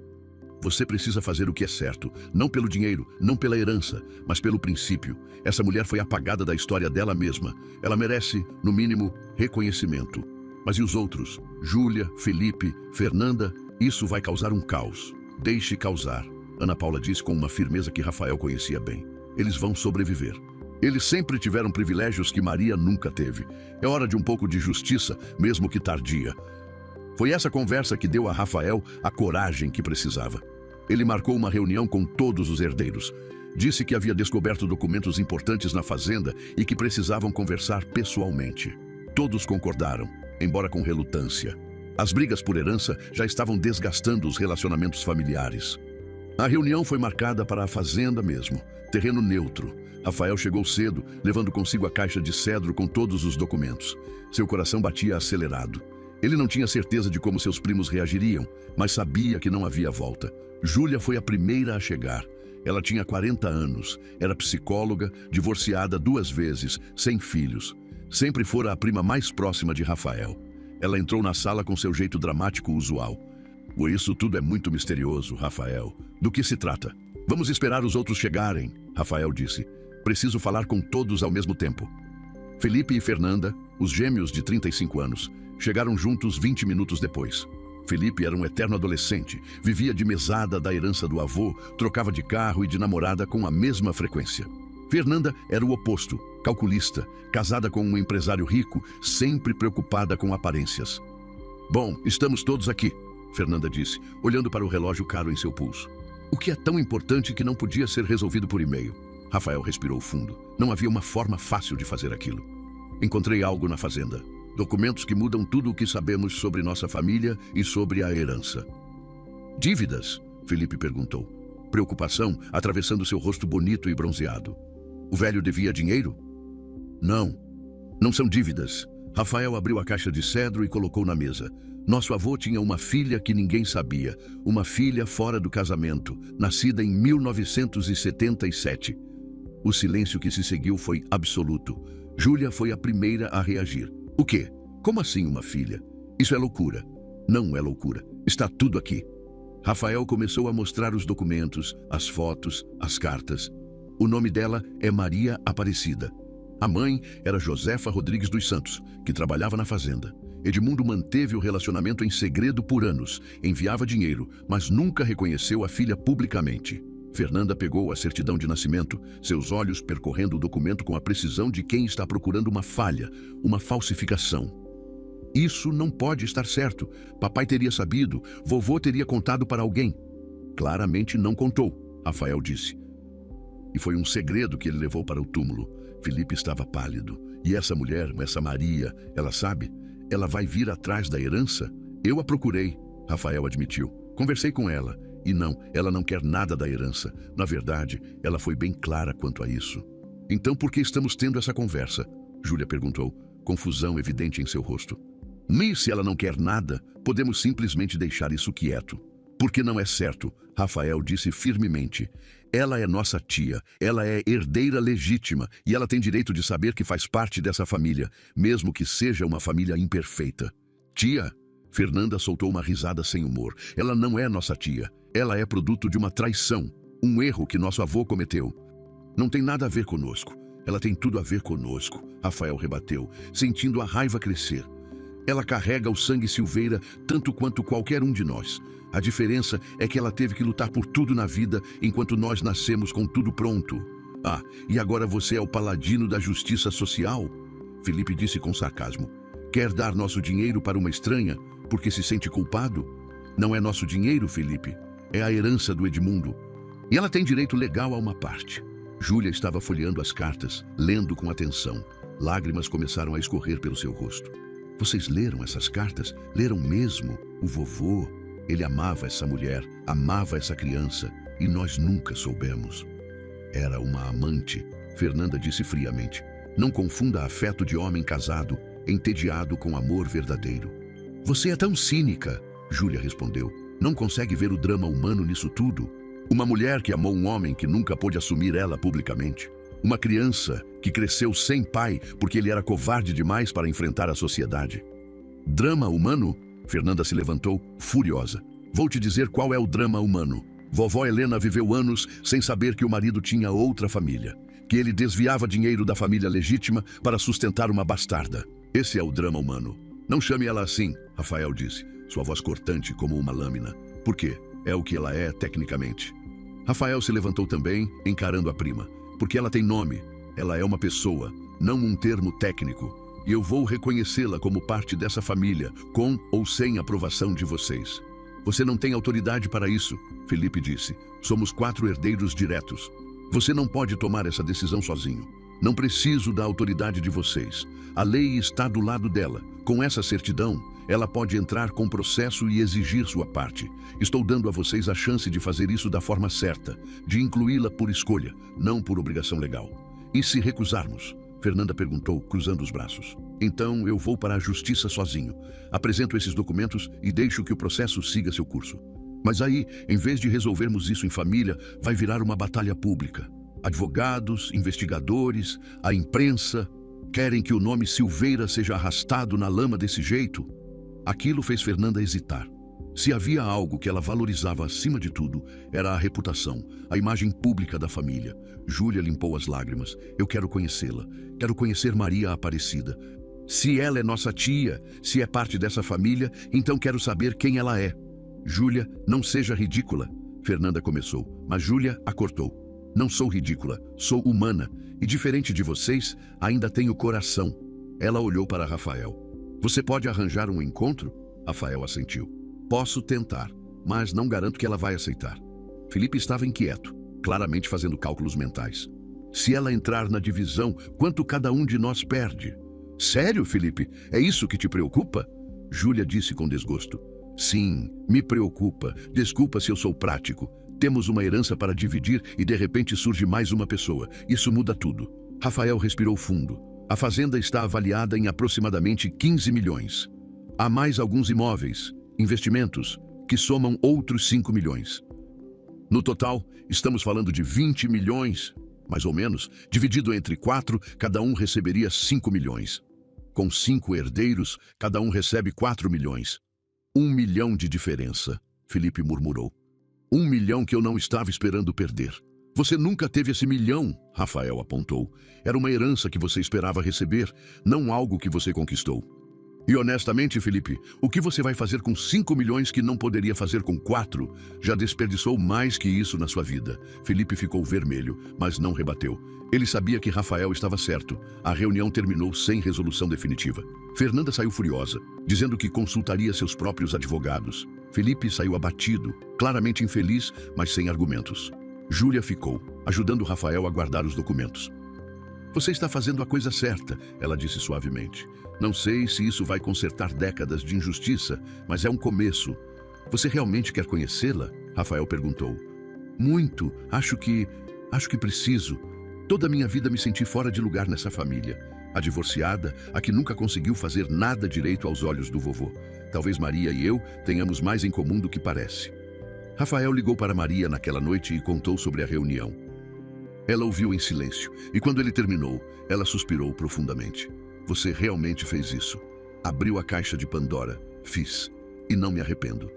"Você precisa fazer o que é certo, não pelo dinheiro, não pela herança, mas pelo princípio. Essa mulher foi apagada da história dela mesma. Ela merece, no mínimo, reconhecimento. Mas e os outros? Júlia, Felipe, Fernanda? Isso vai causar um caos. Deixe causar." Ana Paula disse com uma firmeza que Rafael conhecia bem. "Eles vão sobreviver. Eles sempre tiveram privilégios que Maria nunca teve. É hora de um pouco de justiça, mesmo que tardia." Foi essa conversa que deu a Rafael a coragem que precisava. Ele marcou uma reunião com todos os herdeiros. Disse que havia descoberto documentos importantes na fazenda e que precisavam conversar pessoalmente. Todos concordaram, embora com relutância. As brigas por herança já estavam desgastando os relacionamentos familiares. A reunião foi marcada para a fazenda mesmo, terreno neutro. Rafael chegou cedo, levando consigo a caixa de cedro com todos os documentos. Seu coração batia acelerado. Ele não tinha certeza de como seus primos reagiriam, mas sabia que não havia volta. Júlia foi a primeira a chegar. Ela tinha 40 anos, era psicóloga, divorciada 2 vezes, sem filhos. Sempre fora a prima mais próxima de Rafael. Ela entrou na sala com seu jeito dramático usual. "Isso tudo é muito misterioso, Rafael. Do que se trata?" "Vamos esperar os outros chegarem", Rafael disse. "Preciso falar com todos ao mesmo tempo." Felipe e Fernanda, os gêmeos de 35 anos, chegaram juntos 20 minutos depois. Felipe era um eterno adolescente, vivia de mesada da herança do avô, trocava de carro e de namorada com a mesma frequência. Fernanda era o oposto, calculista, casada com um empresário rico, sempre preocupada com aparências. "Bom, estamos todos aqui", Fernanda disse, olhando para o relógio caro em seu pulso. "O que é tão importante que não podia ser resolvido por e-mail?" Rafael respirou fundo. Não havia uma forma fácil de fazer aquilo. "Encontrei algo na fazenda. Documentos que mudam tudo o que sabemos sobre nossa família e sobre a herança." "Dívidas?" Felipe perguntou. Preocupação atravessando seu rosto bonito e bronzeado. "O velho devia dinheiro?" "Não, não são dívidas." Rafael abriu a caixa de cedro e colocou na mesa. "Nosso avô tinha uma filha que ninguém sabia, uma filha fora do casamento, nascida em 1977. O silêncio que se seguiu foi absoluto. Júlia foi a primeira a reagir. "O quê? Como assim uma filha? Isso é loucura." "Não é loucura. Está tudo aqui." Rafael começou a mostrar os documentos, as fotos, as cartas. O nome dela é Maria Aparecida. A mãe era Josefa Rodrigues dos Santos, que trabalhava na fazenda. Edmundo manteve o relacionamento em segredo por anos, enviava dinheiro, mas nunca reconheceu a filha publicamente. Fernanda pegou a certidão de nascimento, seus olhos percorrendo o documento com a precisão de quem está procurando uma falha, uma falsificação. "Isso não pode estar certo. Papai teria sabido, vovô teria contado para alguém." "Claramente não contou", Rafael disse. E foi um segredo que ele levou para o túmulo. Felipe estava pálido. "E essa mulher, essa Maria, ela sabe? Ela vai vir atrás da herança?" "Eu a procurei", Rafael admitiu. "Conversei com ela. E não, ela não quer nada da herança. Na verdade, ela foi bem clara quanto a isso." "Então por que estamos tendo essa conversa?" Júlia perguntou, confusão evidente em seu rosto. "E se ela não quer nada, podemos simplesmente deixar isso quieto." "Porque não é certo", Rafael disse firmemente. "Ela é nossa tia, ela é herdeira legítima e ela tem direito de saber que faz parte dessa família, mesmo que seja uma família imperfeita." "Tia?" Fernanda soltou uma risada sem humor. Ela não é nossa tia. Ela é produto de uma traição, um erro que nosso avô cometeu. Não tem nada a ver conosco. Ela tem tudo a ver conosco, Rafael rebateu, sentindo a raiva crescer. Ela carrega o sangue Silveira tanto quanto qualquer um de nós. A diferença é que ela teve que lutar por tudo na vida, enquanto nós nascemos com tudo pronto. Ah, e agora você é o paladino da justiça social? Felipe disse com sarcasmo. Quer dar nosso dinheiro para uma estranha porque se sente culpado? Não é nosso dinheiro, Felipe. É a herança do Edmundo. E ela tem direito legal a uma parte. Júlia estava folheando as cartas, lendo com atenção. Lágrimas começaram a escorrer pelo seu rosto. Vocês leram essas cartas? Leram mesmo? O vovô, ele amava essa mulher, amava essa criança, e nós nunca soubemos. Era uma amante, Fernanda disse friamente. Não confunda afeto de homem casado, entediado com amor verdadeiro. Você é tão cínica, Júlia respondeu. Não consegue ver o drama humano nisso tudo? Uma mulher que amou um homem que nunca pôde assumir ela publicamente. Uma criança que cresceu sem pai porque ele era covarde demais para enfrentar a sociedade. Drama humano? Fernanda se levantou, furiosa. Vou te dizer qual é o drama humano. Vovó Helena viveu anos sem saber que o marido tinha outra família, que ele desviava dinheiro da família legítima para sustentar uma bastarda. Esse é o drama humano. Não chame ela assim, Rafael disse, sua voz cortante como uma lâmina. Por quê? É o que ela é, tecnicamente. Rafael se levantou também, encarando a prima. Porque ela tem nome. Ela é uma pessoa, não um termo técnico. E eu vou reconhecê-la como parte dessa família, com ou sem aprovação de vocês. Você não tem autoridade para isso, Felipe disse. Somos 4 herdeiros diretos. Você não pode tomar essa decisão sozinho. Não preciso da autoridade de vocês. A lei está do lado dela. Com essa certidão, ela pode entrar com processo e exigir sua parte. Estou dando a vocês a chance de fazer isso da forma certa, de incluí-la por escolha, não por obrigação legal. E se recusarmos? Fernanda perguntou, cruzando os braços. Então eu vou para a justiça sozinho. Apresento esses documentos e deixo que o processo siga seu curso. Mas aí, em vez de resolvermos isso em família, vai virar uma batalha pública. Advogados, investigadores, a imprensa querem que o nome Silveira seja arrastado na lama desse jeito? Aquilo fez Fernanda hesitar. Se havia algo que ela valorizava acima de tudo, era a reputação, a imagem pública da família. Júlia limpou as lágrimas. Eu quero conhecê-la. Quero conhecer Maria Aparecida. Se ela é nossa tia, se é parte dessa família, então quero saber quem ela é. Júlia, não seja ridícula. Fernanda começou, mas Júlia a cortou. Não sou ridícula, sou humana. E diferente de vocês, ainda tenho coração. Ela olhou para Rafael. Você pode arranjar um encontro? Rafael assentiu. Posso tentar, mas não garanto que ela vai aceitar. Felipe estava inquieto, claramente fazendo cálculos mentais. Se ela entrar na divisão, quanto cada um de nós perde? Sério, Felipe? É isso que te preocupa? Júlia disse com desgosto. Sim, me preocupa. Desculpa se eu sou prático. Temos uma herança para dividir e de repente surge mais uma pessoa. Isso muda tudo. Rafael respirou fundo. A fazenda está avaliada em aproximadamente 15 milhões. Há mais alguns imóveis, investimentos, que somam outros 5 milhões. No total, estamos falando de 20 milhões, mais ou menos. Dividido entre 4, cada um receberia 5 milhões. Com 5 herdeiros, cada um recebe 4 milhões. 1 milhão de diferença, Felipe murmurou. 1 milhão que eu não estava esperando perder. Você nunca teve esse milhão, Rafael apontou. Era uma herança que você esperava receber, não algo que você conquistou. E honestamente, Felipe, o que você vai fazer com 5 milhões que não poderia fazer com 4? Já desperdiçou mais que isso na sua vida. Felipe ficou vermelho, mas não rebateu. Ele sabia que Rafael estava certo. A reunião terminou sem resolução definitiva. Fernanda saiu furiosa, dizendo que consultaria seus próprios advogados. Felipe saiu abatido, claramente infeliz, mas sem argumentos. Júlia ficou, ajudando Rafael a guardar os documentos. Você está fazendo a coisa certa, ela disse suavemente. Não sei se isso vai consertar décadas de injustiça, mas é um começo. Você realmente quer conhecê-la? Rafael perguntou. Muito. Acho que preciso. Toda a minha vida me senti fora de lugar nessa família. A divorciada, a que nunca conseguiu fazer nada direito aos olhos do vovô. Talvez Maria e eu tenhamos mais em comum do que parece. Rafael ligou para Maria naquela noite e contou sobre a reunião. Ela ouviu em silêncio, e quando ele terminou, ela suspirou profundamente. Você realmente fez isso. Abriu a caixa de Pandora. Fiz. e não me arrependo.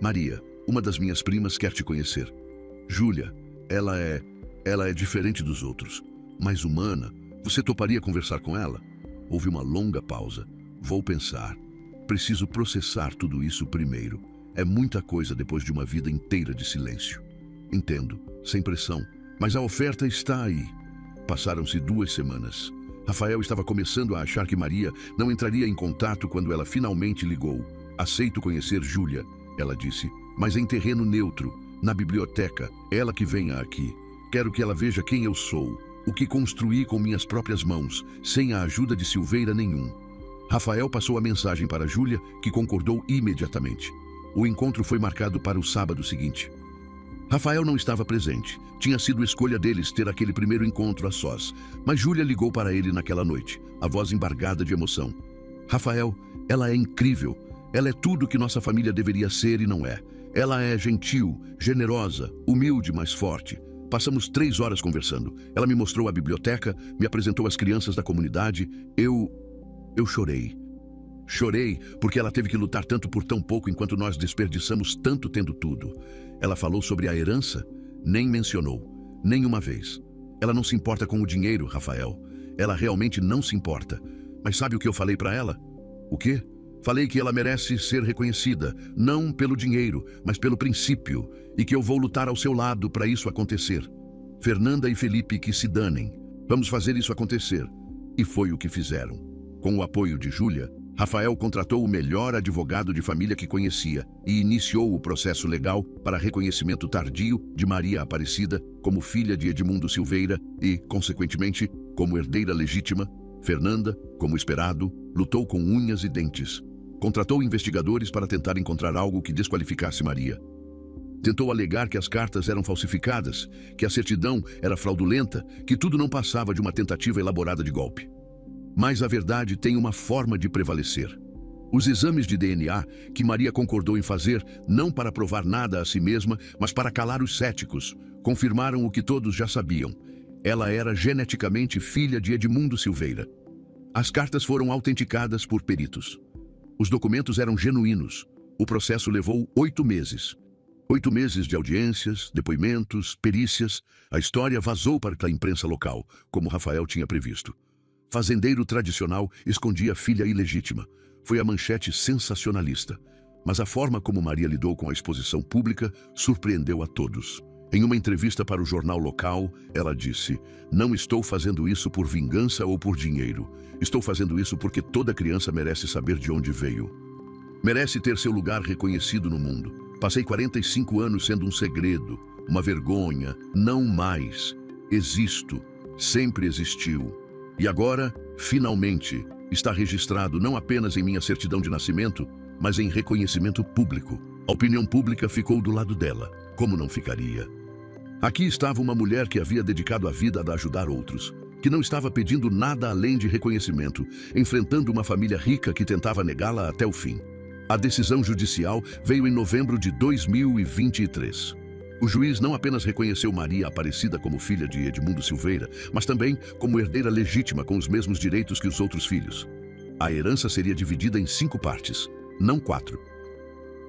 Maria, uma das minhas primas, quer te conhecer. Júlia, ela é diferente dos outros, mais humana. Você toparia conversar com ela? Houve uma longa pausa. Vou pensar. Preciso processar tudo isso primeiro. É muita coisa depois de uma vida inteira de silêncio. Entendo, sem pressão, mas a oferta está aí. Passaram-se 2 semanas. Rafael estava começando a achar que Maria não entraria em contato quando ela finalmente ligou. Aceito conhecer Júlia, ela disse, mas em terreno neutro, na biblioteca, ela que venha aqui. Quero que ela veja quem eu sou, o que construí com minhas próprias mãos, sem a ajuda de Silveira nenhum. Rafael passou a mensagem para Júlia, que concordou imediatamente. O encontro foi marcado para o sábado seguinte. Rafael não estava presente. Tinha sido escolha deles ter aquele primeiro encontro a sós. Mas Júlia ligou para ele naquela noite, a voz embargada de emoção. Rafael, ela é incrível. Ela é tudo que nossa família deveria ser e não é. Ela é gentil, generosa, humilde, mas forte. Passamos 3 horas conversando. Ela me mostrou a biblioteca, me apresentou as crianças da comunidade. Eu chorei. Chorei porque ela teve que lutar tanto por tão pouco enquanto nós desperdiçamos tanto tendo tudo. Ela falou sobre a herança? Nem mencionou. Nem uma vez. Ela não se importa com o dinheiro, Rafael. Ela realmente não se importa. Mas sabe o que eu falei para ela? O quê? Falei que ela merece ser reconhecida, não pelo dinheiro, mas pelo princípio, e que eu vou lutar ao seu lado para isso acontecer. Fernanda e Felipe que se danem. Vamos fazer isso acontecer. E foi o que fizeram. Com o apoio de Júlia, Rafael contratou o melhor advogado de família que conhecia e iniciou o processo legal para reconhecimento tardio de Maria Aparecida como filha de Edmundo Silveira e, consequentemente, como herdeira legítima. Fernanda, como esperado, lutou com unhas e dentes. Contratou investigadores para tentar encontrar algo que desqualificasse Maria. Tentou alegar que as cartas eram falsificadas, que a certidão era fraudulenta, que tudo não passava de uma tentativa elaborada de golpe. Mas a verdade tem uma forma de prevalecer. Os exames de DNA que Maria concordou em fazer, não para provar nada a si mesma, mas para calar os céticos, confirmaram o que todos já sabiam. Ela era geneticamente filha de Edmundo Silveira. As cartas foram autenticadas por peritos. Os documentos eram genuínos. O processo levou 8 meses. 8 meses de audiências, depoimentos, perícias. A história vazou para a imprensa local, como Rafael tinha previsto. Fazendeiro tradicional escondia filha ilegítima. Foi a manchete sensacionalista. Mas a forma como Maria lidou com a exposição pública surpreendeu a todos. Em uma entrevista para o jornal local, ela disse: "Não estou fazendo isso por vingança ou por dinheiro. Estou fazendo isso porque toda criança merece saber de onde veio. Merece ter seu lugar reconhecido no mundo. Passei 45 anos sendo um segredo, uma vergonha. Não mais. Existo. Sempre existiu. E agora, finalmente, está registrado não apenas em minha certidão de nascimento, mas em reconhecimento público. A opinião pública ficou do lado dela. Como não ficaria? Aqui estava uma mulher que havia dedicado a vida a ajudar outros, que não estava pedindo nada além de reconhecimento, enfrentando uma família rica que tentava negá-la até o fim. A decisão judicial veio em novembro de 2023. O juiz não apenas reconheceu Maria Aparecida como filha de Edmundo Silveira, mas também como herdeira legítima com os mesmos direitos que os outros filhos. A herança seria dividida em 5 partes, não 4.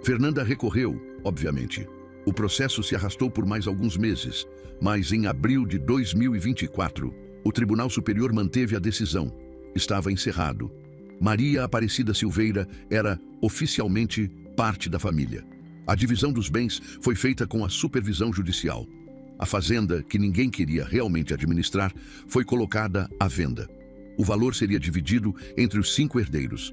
Fernanda recorreu, obviamente. O processo se arrastou por mais alguns meses, mas em abril de 2024, o Tribunal Superior manteve a decisão. Estava encerrado. Maria Aparecida Silveira era oficialmente parte da família. A divisão dos bens foi feita com a supervisão judicial. A fazenda, que ninguém queria realmente administrar, foi colocada à venda. O valor seria dividido entre os 5 herdeiros.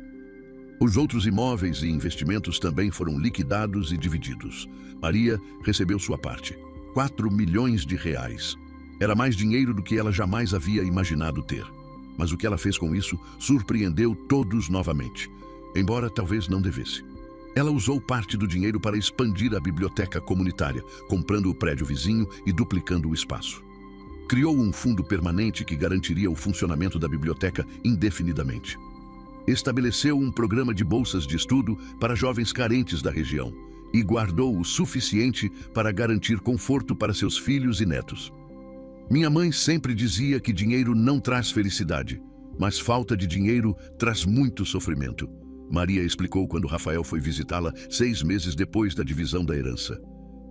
Os outros imóveis e investimentos também foram liquidados e divididos. Maria recebeu sua parte, 4 milhões de reais. Era mais dinheiro do que ela jamais havia imaginado ter. Mas o que ela fez com isso surpreendeu todos novamente, embora talvez não devesse. Ela usou parte do dinheiro para expandir a biblioteca comunitária, comprando o prédio vizinho e duplicando o espaço. Criou um fundo permanente que garantiria o funcionamento da biblioteca indefinidamente. Estabeleceu um programa de bolsas de estudo para jovens carentes da região e guardou o suficiente para garantir conforto para seus filhos e netos. Minha mãe sempre dizia que dinheiro não traz felicidade, mas falta de dinheiro traz muito sofrimento. Maria explicou quando Rafael foi visitá-la 6 meses depois da divisão da herança.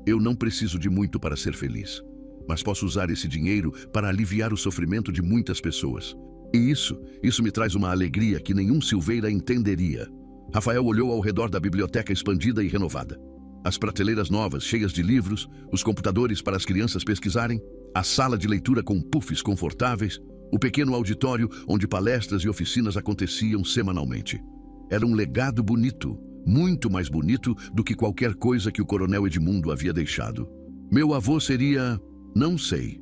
Eu não preciso de muito para ser feliz, mas posso usar esse dinheiro para aliviar o sofrimento de muitas pessoas. E isso me traz uma alegria que nenhum Silveira entenderia. Rafael olhou ao redor da biblioteca expandida e renovada. As prateleiras novas, cheias de livros, os computadores para as crianças pesquisarem, a sala de leitura com puffs confortáveis, o pequeno auditório onde palestras e oficinas aconteciam semanalmente. Era um legado bonito, muito mais bonito do que qualquer coisa que o coronel Edmundo havia deixado. Meu avô seria, não sei,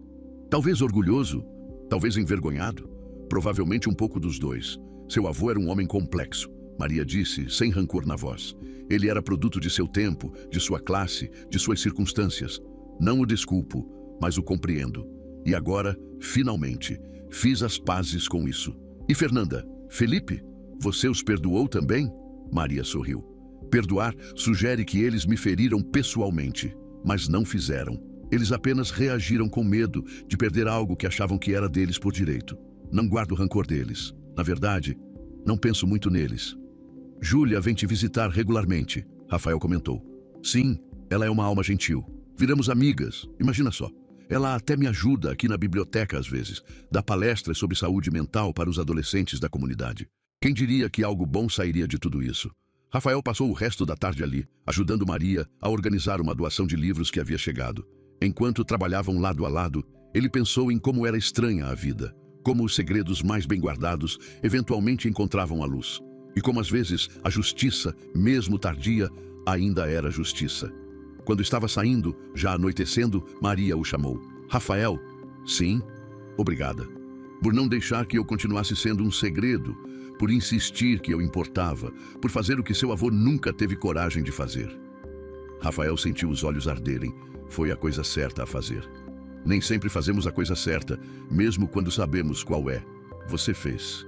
talvez orgulhoso, talvez envergonhado, provavelmente um pouco dos dois. Seu avô era um homem complexo, Maria disse, sem rancor na voz. Ele era produto de seu tempo, de sua classe, de suas circunstâncias. Não o desculpo, mas o compreendo. E agora, finalmente, fiz as pazes com isso. E Fernanda, Felipe, você os perdoou também? Maria sorriu. Perdoar sugere que eles me feriram pessoalmente, mas não fizeram. Eles apenas reagiram com medo de perder algo que achavam que era deles por direito. Não guardo rancor deles. Na verdade, não penso muito neles. Júlia vem te visitar regularmente, Rafael comentou. Sim, ela é uma alma gentil. Viramos amigas, imagina só. Ela até me ajuda aqui na biblioteca às vezes. Dá palestras sobre saúde mental para os adolescentes da comunidade. Quem diria que algo bom sairia de tudo isso? Rafael passou o resto da tarde ali, ajudando Maria a organizar uma doação de livros que havia chegado. Enquanto trabalhavam lado a lado, ele pensou em como era estranha a vida, como os segredos mais bem guardados eventualmente encontravam a luz. E como às vezes a justiça, mesmo tardia, ainda era justiça. Quando estava saindo, já anoitecendo, Maria o chamou. Rafael? Sim? Obrigada. Por não deixar que eu continuasse sendo um segredo, por insistir que eu importava, por fazer o que seu avô nunca teve coragem de fazer. Rafael sentiu os olhos arderem. Foi a coisa certa a fazer. Nem sempre fazemos a coisa certa, mesmo quando sabemos qual é. Você fez.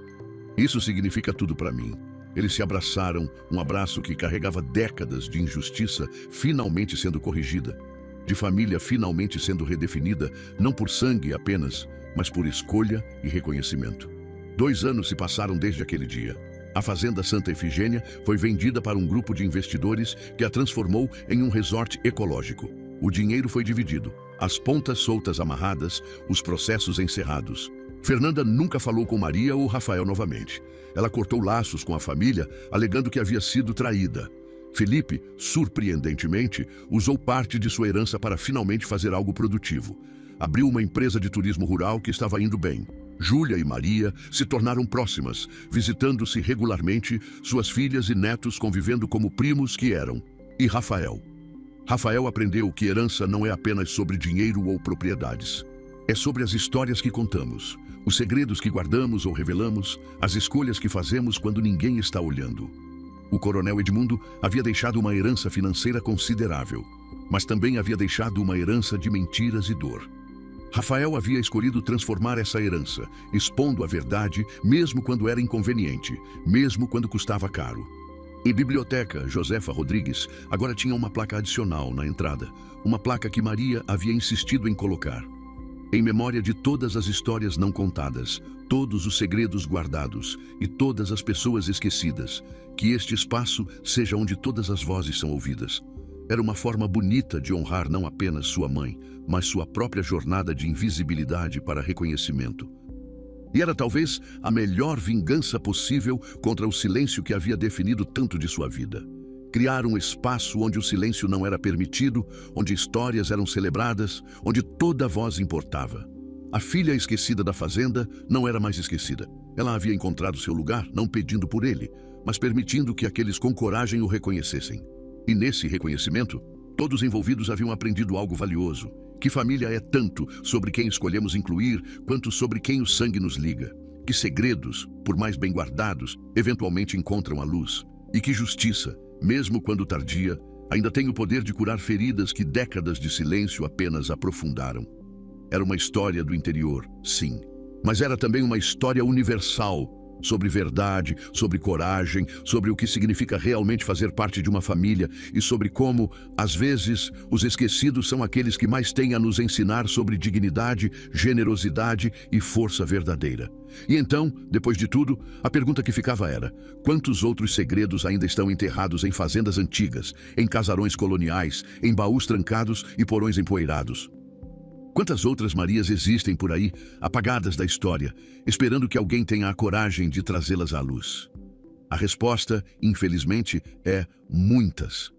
Isso significa tudo para mim. Eles se abraçaram, um abraço que carregava décadas de injustiça finalmente sendo corrigida, de família finalmente sendo redefinida, não por sangue apenas, mas por escolha e reconhecimento. 2 anos se passaram desde aquele dia. A Fazenda Santa Efigênia foi vendida para um grupo de investidores que a transformou em um resort ecológico. O dinheiro foi dividido, as pontas soltas amarradas, os processos encerrados. Fernanda nunca falou com Maria ou Rafael novamente. Ela cortou laços com a família, alegando que havia sido traída. Felipe, surpreendentemente, usou parte de sua herança para finalmente fazer algo produtivo. Abriu uma empresa de turismo rural que estava indo bem. Júlia e Maria se tornaram próximas, visitando-se regularmente, suas filhas e netos convivendo como primos que eram. E Rafael? Rafael aprendeu que herança não é apenas sobre dinheiro ou propriedades. É sobre as histórias que contamos, os segredos que guardamos ou revelamos, as escolhas que fazemos quando ninguém está olhando. O coronel Edmundo havia deixado uma herança financeira considerável, mas também havia deixado uma herança de mentiras e dor. Rafael havia escolhido transformar essa herança, expondo a verdade, mesmo quando era inconveniente, mesmo quando custava caro. E Biblioteca Josefa Rodrigues agora tinha uma placa adicional na entrada, uma placa que Maria havia insistido em colocar. Em memória de todas as histórias não contadas, todos os segredos guardados e todas as pessoas esquecidas, que este espaço seja onde todas as vozes são ouvidas. Era uma forma bonita de honrar não apenas sua mãe, mas sua própria jornada de invisibilidade para reconhecimento. E era talvez a melhor vingança possível contra o silêncio que havia definido tanto de sua vida. Criar um espaço onde o silêncio não era permitido, onde histórias eram celebradas, onde toda voz importava. A filha esquecida da fazenda não era mais esquecida. Ela havia encontrado seu lugar, não pedindo por ele, mas permitindo que aqueles com coragem o reconhecessem. E nesse reconhecimento, todos envolvidos haviam aprendido algo valioso. Que família é tanto sobre quem escolhemos incluir, quanto sobre quem o sangue nos liga. Que segredos, por mais bem guardados, eventualmente encontram a luz. E que justiça, mesmo quando tardia, ainda tem o poder de curar feridas que décadas de silêncio apenas aprofundaram. Era uma história do interior, sim, mas era também uma história universal, Sobre verdade, sobre coragem, sobre o que significa realmente fazer parte de uma família e sobre como, às vezes, os esquecidos são aqueles que mais têm a nos ensinar sobre dignidade, generosidade e força verdadeira. E então, depois de tudo, a pergunta que ficava era: quantos outros segredos ainda estão enterrados em fazendas antigas, em casarões coloniais, em baús trancados e porões empoeirados? Quantas outras Marias existem por aí, apagadas da história, esperando que alguém tenha a coragem de trazê-las à luz? A resposta, infelizmente, é muitas.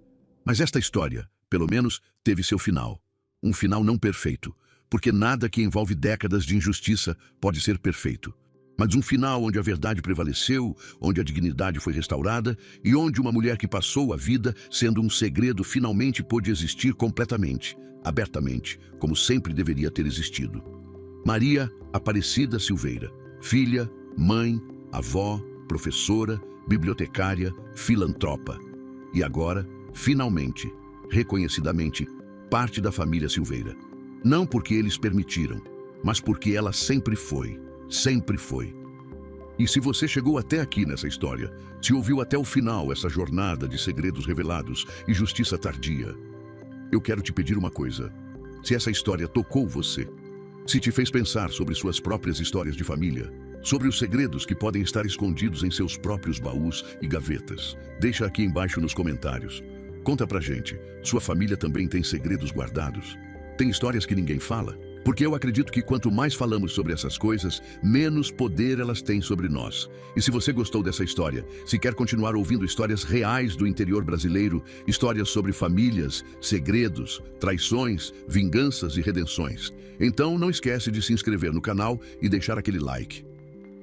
Mas esta história, pelo menos, teve seu final. Um final não perfeito, porque nada que envolve décadas de injustiça pode ser perfeito. Mas um final onde a verdade prevaleceu, onde a dignidade foi restaurada e onde uma mulher que passou a vida sendo um segredo finalmente pôde existir completamente, abertamente, como sempre deveria ter existido. Maria Aparecida Silveira, filha, mãe, avó, professora, bibliotecária, filantropa. E agora, finalmente, reconhecidamente, parte da família Silveira. Não porque eles permitiram, mas porque ela sempre foi. Sempre foi. E se você chegou até aqui nessa história, se ouviu até o final essa jornada de segredos revelados e justiça tardia, eu quero te pedir uma coisa. Se essa história tocou você, se te fez pensar sobre suas próprias histórias de família, sobre os segredos que podem estar escondidos em seus próprios baús e gavetas, deixa aqui embaixo nos comentários. Conta pra gente, sua família também tem segredos guardados? Tem histórias que ninguém fala? Porque eu acredito que quanto mais falamos sobre essas coisas, menos poder elas têm sobre nós. E se você gostou dessa história, se quer continuar ouvindo histórias reais do interior brasileiro, histórias sobre famílias, segredos, traições, vinganças e redenções, então não esquece de se inscrever no canal e deixar aquele like.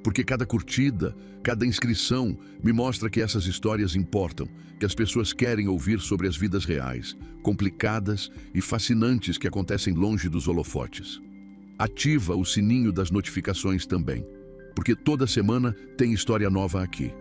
Porque cada curtida, cada inscrição me mostra que essas histórias importam, que as pessoas querem ouvir sobre as vidas reais, complicadas e fascinantes que acontecem longe dos holofotes. Ativa o sininho das notificações também, porque toda semana tem história nova aqui.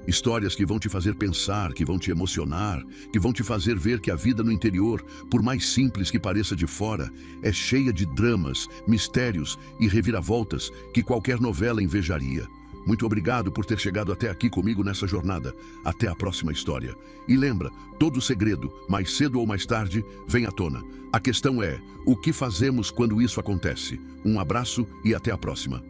Histórias que vão te fazer pensar, que vão te emocionar, que vão te fazer ver que a vida no interior, por mais simples que pareça de fora, é cheia de dramas, mistérios e reviravoltas que qualquer novela invejaria. Muito obrigado por ter chegado até aqui comigo nessa jornada. Até a próxima história. E lembra, todo segredo, mais cedo ou mais tarde, vem à tona. A questão é, o que fazemos quando isso acontece? Um abraço e até a próxima.